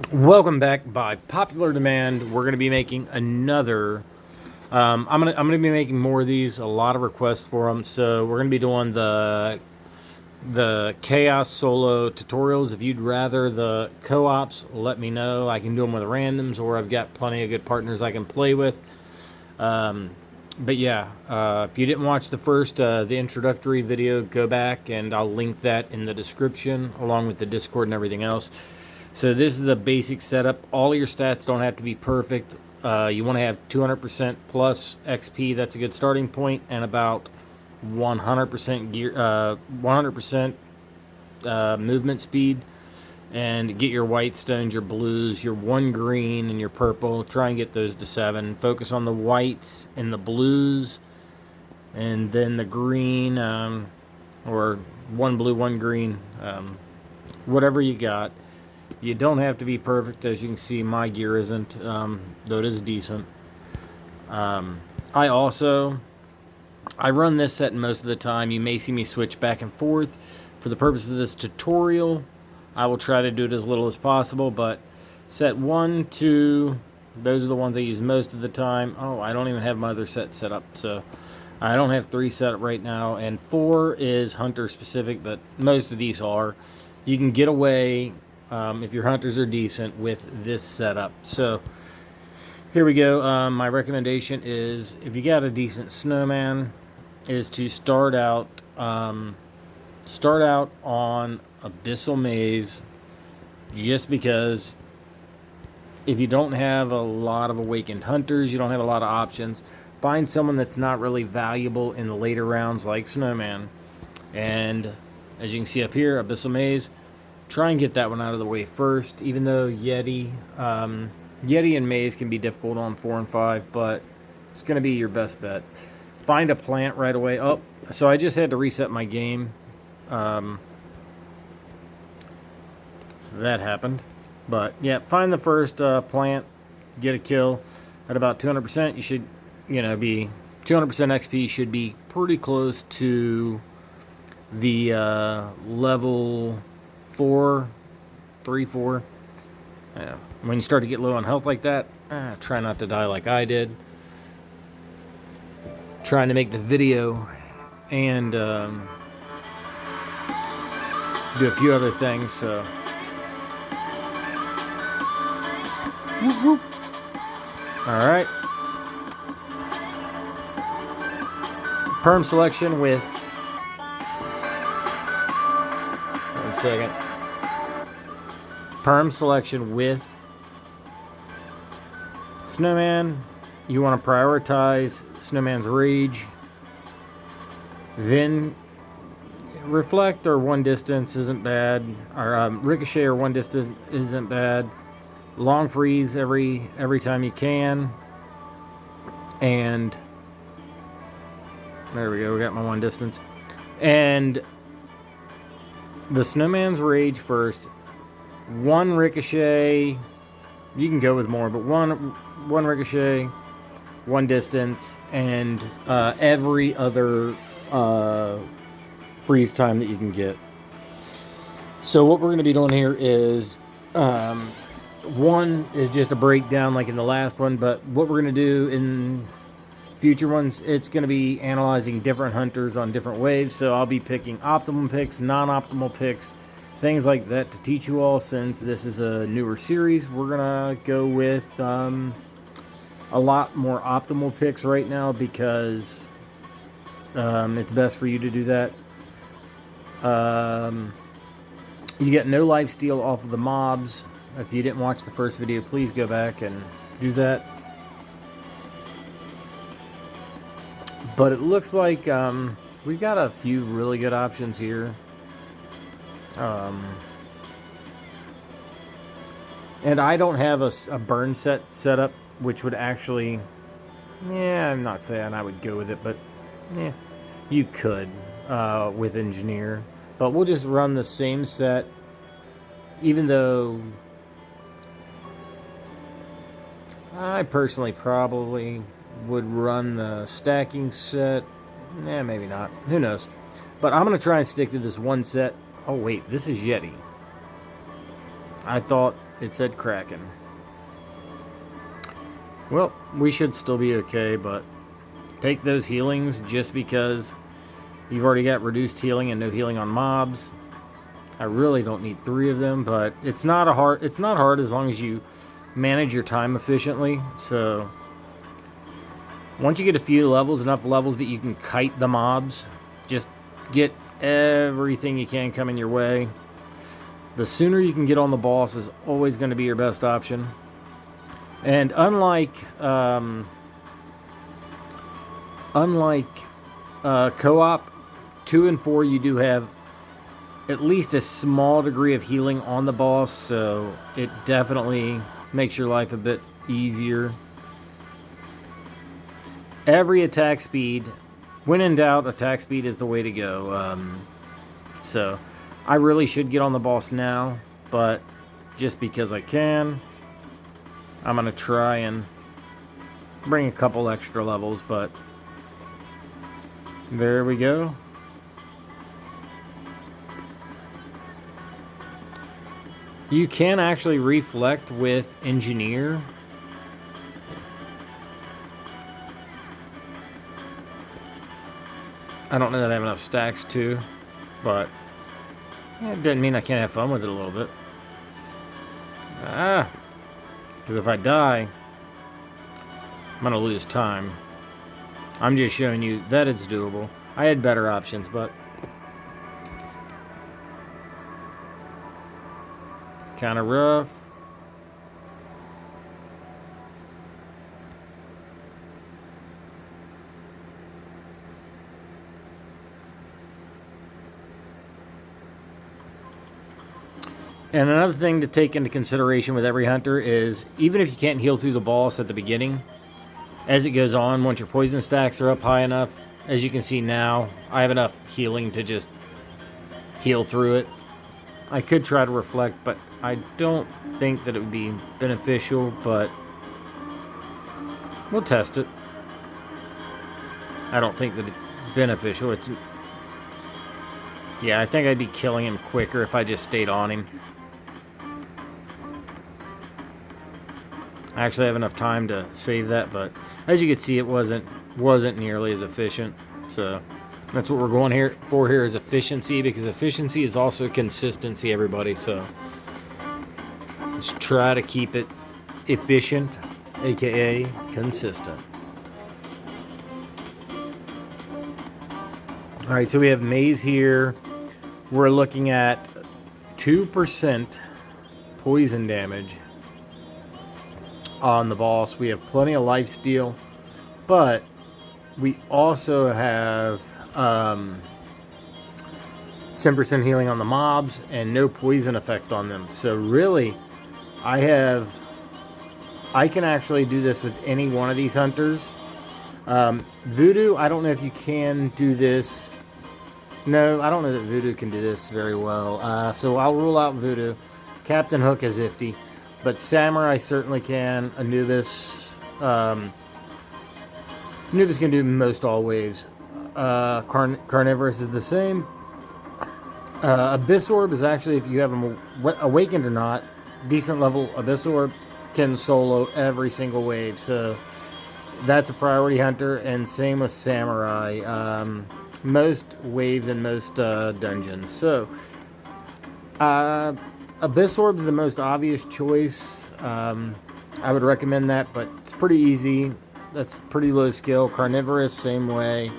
Welcome back. By popular demand, we're going to be making another. I'm gonna be making more of these. A lot of requests for them, so we're going to be doing the chaos solo tutorials. If you'd rather the co-ops, let me know. I can do them with randoms, or I've got plenty of good partners I can play with. But yeah, if you didn't watch the first, the introductory video, go back and I'll link that in the description along with the Discord and everything else. So this is the basic setup. All your stats don't have to be perfect. You want to have 200% plus XP. That's a good starting point, and about 100% gear, 100% movement speed. And get your white stones, your blues, your one green, and your purple. Try and get those to 7. Focus on the whites and the blues, and then the green, or one blue, one green, whatever you got. You don't have to be perfect. As you can see, my gear isn't, though it is decent. I run this set most of the time. You may see me switch back and forth. For the purpose of this tutorial, I will try to do it as little as possible, but set 1, 2, those are the ones I use most of the time. Oh, I don't even have my other set set up, so I don't have 3 set up right now, and 4 is hunter specific, but most of these are. You can get away, if your hunters are decent, with this setup. So here we go. My recommendation is, if you got a decent snowman, is to start out on Abyssal Maze, just because if you don't have a lot of awakened hunters, you don't have a lot of options. Find someone that's not really valuable in the later rounds, like Snowman. And as you can see up here, Abyssal Maze, try and get that one out of the way first, even though Yeti and Maze can be difficult on 4 and 5, but it's going to be your best bet. Find a plant right away. Oh, so I just had to reset my game. So that happened. But yeah, find the first plant, get a kill at about 200%. You should, be 200% XP should be pretty close to the level 4, 3, 4. When you start to get low on health like that, try not to die like I did. Trying to make the video and do a few other things, so. Whoop, whoop. All right. Perm selection with. One second. Perm selection with Snowman. You want to prioritize Snowman's Rage. Then Reflect or One Distance isn't bad. Or Ricochet or One Distance isn't bad. Long freeze every time you can. And there we go, we got my One Distance. And the Snowman's Rage first. 1 Ricochet. You can go with more, but one Ricochet, 1 Distance, and every other freeze time that you can get. So what we're going to be doing here is, one is just a breakdown like in the last one, but what we're going to do in future ones, it's going to be analyzing different hunters on different waves. So I'll be picking optimum picks, non-optimal picks, things like that to teach you all. Since this is a newer series, we're going to go with a lot more optimal picks right now, because it's best for you to do that. You get no lifesteal off of the mobs. If you didn't watch the first video, please go back and do that. But it looks like we've got a few really good options here. And I don't have a burn set up, which would actually, I'm not saying I would go with it, but you could with Engineer. But we'll just run the same set, even though I personally probably would run the stacking set. Maybe not. Who knows? But I'm going to try and stick to this one set. Oh, wait. This is Yeti. I thought it said Kraken. Well, we should still be okay, but take those healings just because you've already got reduced healing and no healing on mobs. I really don't need 3 of them, but it's not hard as long as you manage your time efficiently. So once you get a few levels, enough levels that you can kite the mobs, just get everything you can coming your way. The sooner you can get on the boss is always going to be your best option. And unlike co-op 2 and 4, you do have at least a small degree of healing on the boss, so it definitely makes your life a bit easier. Every attack speed, when in doubt, attack speed is the way to go. So I really should get on the boss now, but just because I can, I'm going to try and bring a couple extra levels, but there we go. You can actually reflect with Engineer. I don't know that I have enough stacks to, but it doesn't mean I can't have fun with it a little bit. Because if I die, I'm going to lose time. I'm just showing you that it's doable. I had better options, but kind of rough. And another thing to take into consideration with every hunter is, even if you can't heal through the boss at the beginning, as it goes on, once your poison stacks are up high enough, as you can see now, I have enough healing to just heal through it. I could try to reflect, but I don't think that it would be beneficial, but we'll test it. I don't think that it's beneficial. Yeah, I think I'd be killing him quicker if I just stayed on him. I actually have enough time to save that, but as you can see, it wasn't nearly as efficient. So that's what we're going here for here is efficiency, because efficiency is also consistency, everybody. So let's try to keep it efficient, aka consistent. All right, so we have Maze here. We're looking at 2% poison damage on the boss. We have plenty of life steal, but we also have 10% healing on the mobs and no poison effect on them. So really, I can actually do this with any one of these hunters. Voodoo, I don't know if you can do this. No, I don't know that Voodoo can do this very well. So I'll rule out Voodoo. Captain Hook is iffy. But Samurai certainly can. Anubis. Anubis can do most all waves. Carnivorous is the same. Abyss Orb is actually, if you have them awakened or not, decent level Abyss Orb can solo every single wave. So that's a priority hunter. And same with Samurai. Most waves in most dungeons. So Abyss Orb's the most obvious choice. I would recommend that, but it's pretty easy. That's pretty low skill. Carnivorous, same way.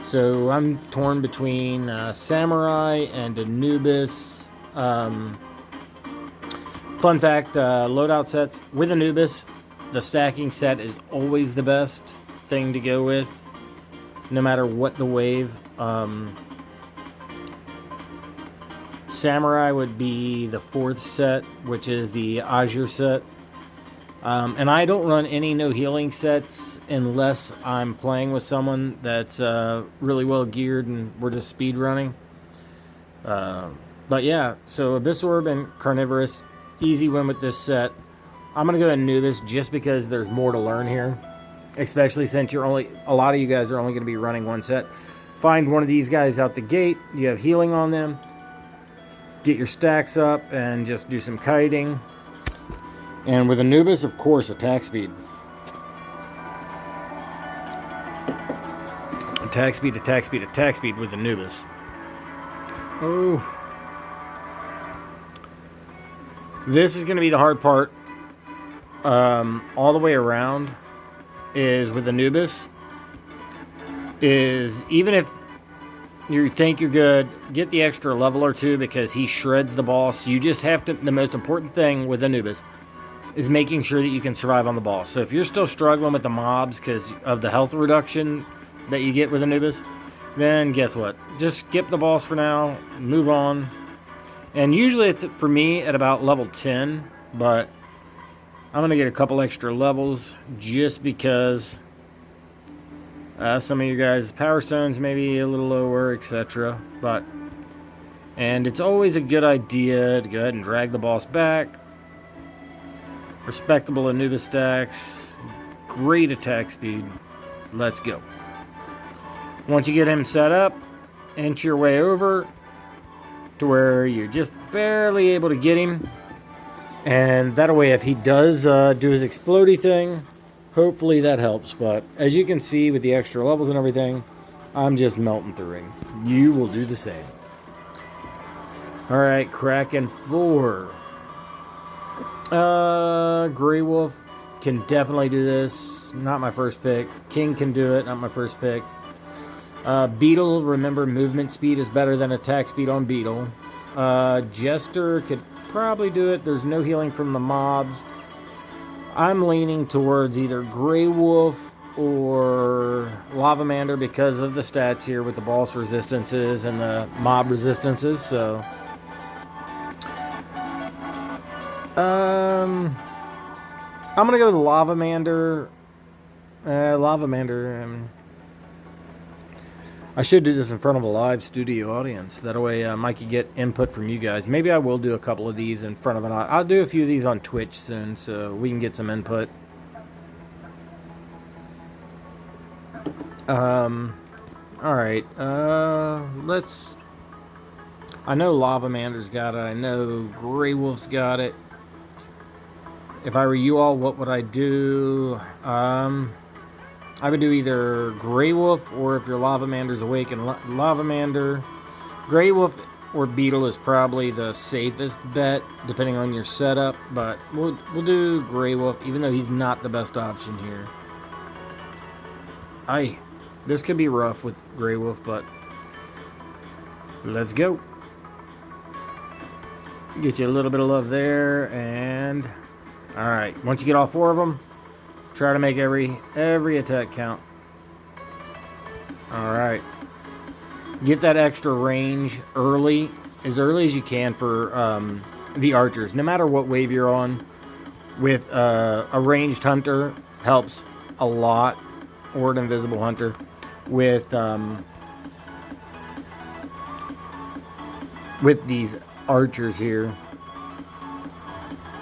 So I'm torn between Samurai and Anubis. Fun fact, loadout sets with Anubis, the stacking set is always the best thing to go with, no matter what the wave. Samurai would be the 4th set, which is the Azure set. And I don't run any no healing sets unless I'm playing with someone that's really well geared and we're just speed running. But yeah, so Abyss Orb and Carnivorous, easy win with this set. I'm going to go Anubis just because there's more to learn here, especially since a lot of you guys are only going to be running one set. Find one of these guys out the gate. You have healing on them. get your stacks up and just do some kiting. And with Anubis, of course, attack speed. Attack speed, attack speed, attack speed with Anubis. Oh. This is going to be the hard part. All the way around is with Anubis. Is even if you think you're good, get the extra level or two because he shreds the boss. You just have to, the most important thing with Anubis is making sure that you can survive on the boss. So if you're still struggling with the mobs because of the health reduction that you get with Anubis, then guess what? Just skip the boss for now, move on. And usually it's, for me, at about level 10, but I'm going to get a couple extra levels just because some of you guys' power stones may be a little lower, etc. And it's always a good idea to go ahead and drag the boss back. Respectable Anubis stacks. Great attack speed. Let's go. Once you get him set up, inch your way over to where you're just barely able to get him. And that way, if he does do his explodey thing, hopefully that helps. But as you can see with the extra levels and everything, I'm just melting through him. You will do the same. Alright, Kraken 4. Grey Wolf can definitely do this. Not my first pick. King can do it. Not my first pick. Beetle, remember, movement speed is better than attack speed on Beetle. Jester could probably do it. There's no healing from the mobs. I'm leaning towards either Grey Wolf or Lavamander because of the stats here with the boss resistances and the mob resistances. So, I'm gonna go with Lavamander. I should do this in front of a live studio audience. That way I could get input from you guys. Maybe I will do a couple of these in front of an audience. I'll do a few of these on Twitch soon so we can get some input. Alright. Let's... I know Lavamander's got it. I know Grey Wolf's got it. If I were you all, what would I do? I would do either Grey Wolf, or if your Lavamander's awake and Lavamander. Grey Wolf or Beetle is probably the safest bet, depending on your setup. But we'll do Grey Wolf, even though he's not the best option here. This could be rough with Grey Wolf, but let's go. Get you a little bit of love there, and all right. Once you get all 4 of them, try to make every attack count. Alright. Get that extra range early as you can for the archers. No matter what wave you're on, with a ranged hunter helps a lot. Or an invisible hunter. With these archers here.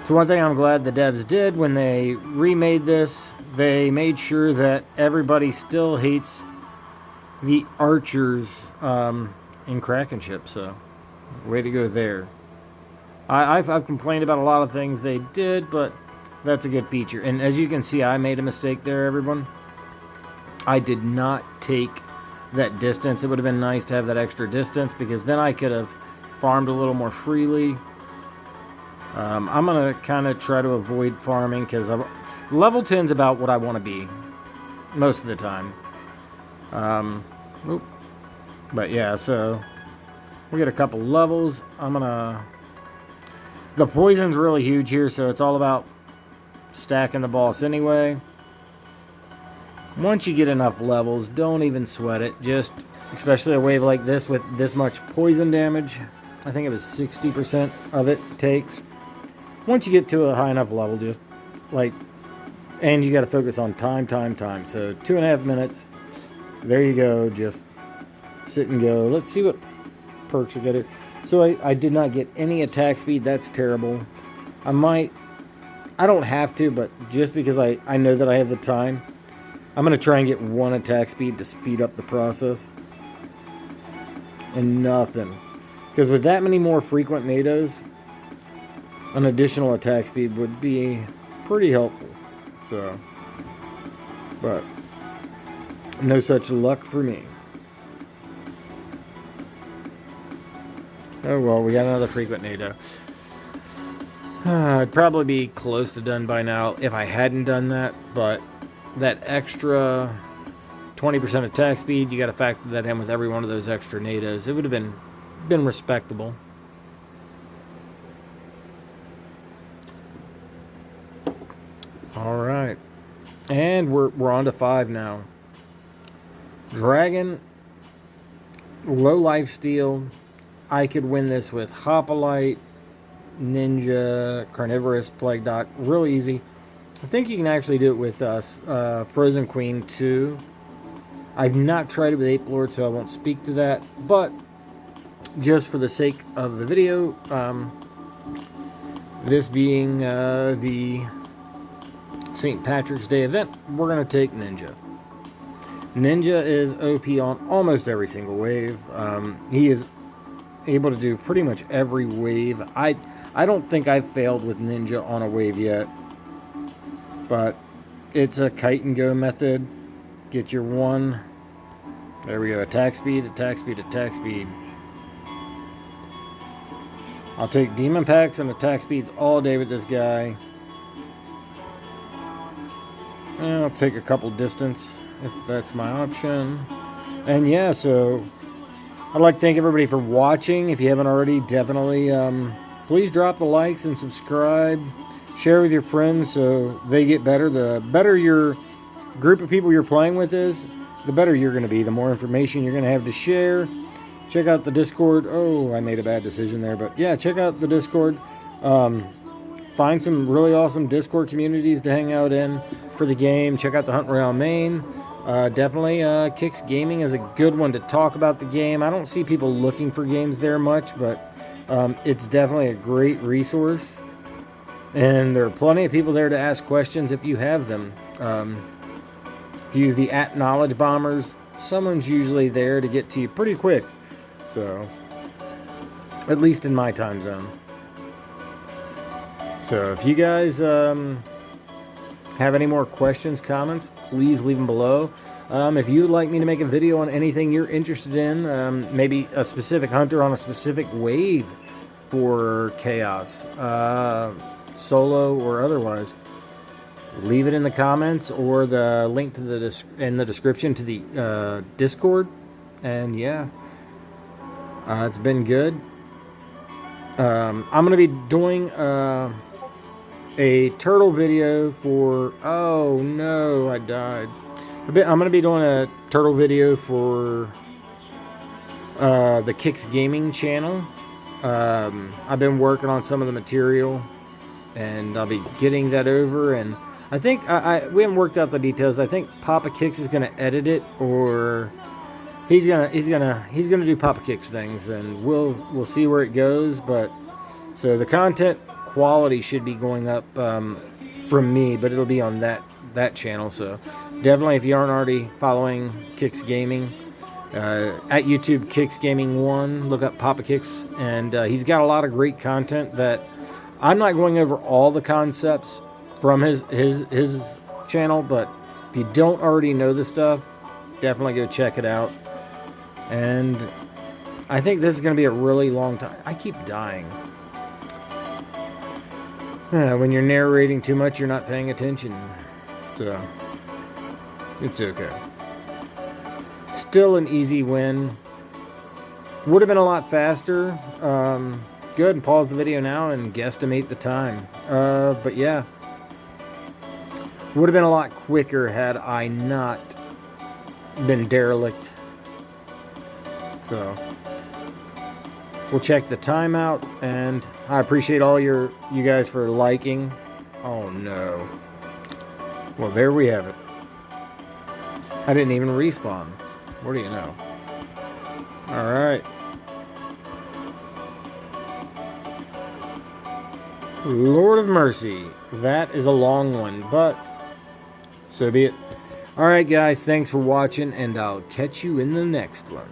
So one thing I'm glad the devs did when they remade this, they made sure that everybody still hates the archers in Kraken ship. So, way to go there. I've complained about a lot of things they did, but that's a good feature. And as you can see, I made a mistake there, everyone. I did not take that distance. It would have been nice to have that extra distance because then I could have farmed a little more freely. I'm going to kind of try to avoid farming because level 10's about what I want to be most of the time. But yeah, so we get a couple levels. The poison's really huge here, so it's all about stacking the boss anyway. Once you get enough levels, don't even sweat it. Just, especially a wave like this with this much poison damage. I think it was 60% of it takes. Once you get to a high enough level, just and you got to focus on time. So 2.5 minutes. There you go. Just sit and go. Let's see what perks are good. So I did not get any attack speed. That's terrible. I don't have to, but just because I know that I have the time, I'm going to try and get 1 attack speed to speed up the process. And nothing. Because with that many more frequent NATOs, an additional attack speed would be pretty helpful. So, but no such luck for me. Oh well, we got another frequent NATO. I'd probably be close to done by now if I hadn't done that, but that extra 20% attack speed, you got to factor that in with every one of those extra NATOs. It would have been respectable. All right, and we're on to 5 now. Dragon, low lifesteal. I could win this with Hoplite, Ninja, Carnivorous, Plague Dot. Real easy. I think you can actually do it with Frozen Queen too. I've not tried it with Ape Lord, so I won't speak to that. But just for the sake of the video, this being the St. Patrick's Day event, we're going to take Ninja. Ninja is OP on almost every single wave. He is able to do pretty much every wave. I don't think I've failed with Ninja on a wave yet, but it's a kite and go method. Get your one. There we go. Attack speed, attack speed, attack speed. I'll take demon packs and attack speeds all day with this guy. And I'll take a couple distance if that's my option. And yeah, so I'd like to thank everybody for watching. If you haven't already, definitely please drop the likes and subscribe. Share with your friends so they get better. The better your group of people you're playing with is, the better you're going to be. The more information you're going to have to share. Check out the Discord. Oh, I made a bad decision there. But yeah, check out the Discord. Find some really awesome Discord communities to hang out in for the game. Check out the Hunt Royale main. Definitely Kicks Gaming is a good one to talk about the game. I don't see people looking for games there much, but it's definitely a great resource. And there are plenty of people there to ask questions if you have them. If you use the @knowledge bombers, someone's usually there to get to you pretty quick. So, at least in my time zone. So if you guys have any more questions, comments, please leave them below. If you would like me to make a video on anything you're interested in, maybe a specific hunter on a specific wave for Chaos, solo or otherwise, leave it in the comments or the link to in the description to the Discord. And yeah, it's been good. I'm going to be doing a turtle video for... Oh no, I died. I'm going to be doing a turtle video for the Kicks Gaming channel. I've been working on some of the material, and I'll be getting that over. And I think we haven't worked out the details. I think Papa Kicks is going to edit it, or he's gonna do Papa Kicks things, and we'll see where it goes. But so the content quality should be going up from me, but it'll be on that channel. So definitely, if you aren't already following Kicks Gaming at YouTube, Kicks Gaming 1, look up Papa Kicks, and he's got a lot of great content that I'm not going over all the concepts from his channel, but if you don't already know the stuff, definitely go check it out. And I think this is going to be a really long time. I keep dying. When you're narrating too much, you're not paying attention. So, it's okay. Still an easy win. Would have been a lot faster. Go ahead and pause the video now and guesstimate the time. But yeah. Would have been a lot quicker had I not been derelict. So, we'll check the timeout, and I appreciate all you guys for liking. Oh no. Well, there we have it. I didn't even respawn. What do you know? Alright. Lord of mercy. That is a long one, but so be it. Alright guys, thanks for watching, and I'll catch you in the next one.